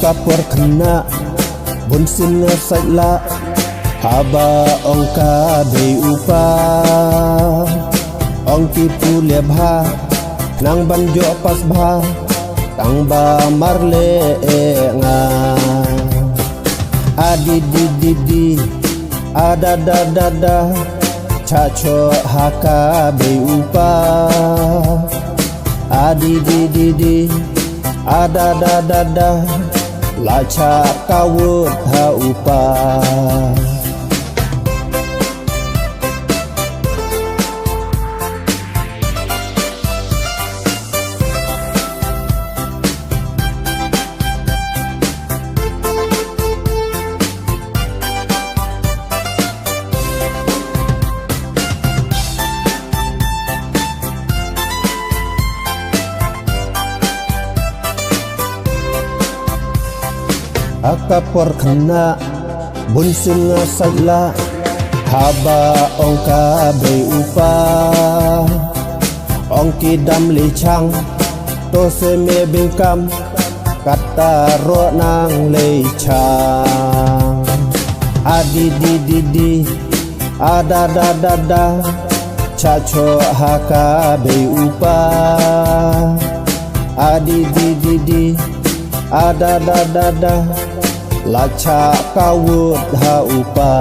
Kapur kena bun singa saila haba ongka bei upa ongki pule bha nang banjo pas bha tang ba marle nga adi di di ada da chacho haka bei upa adi di ada da lacha kawut ha upa akapor kena bun singa saila haba ongka bei upa ongki dam li chang to se me bingkam kata ro nang le chang adi di ada da chacho haka bei upa adi di ada da lacha kawut ha upa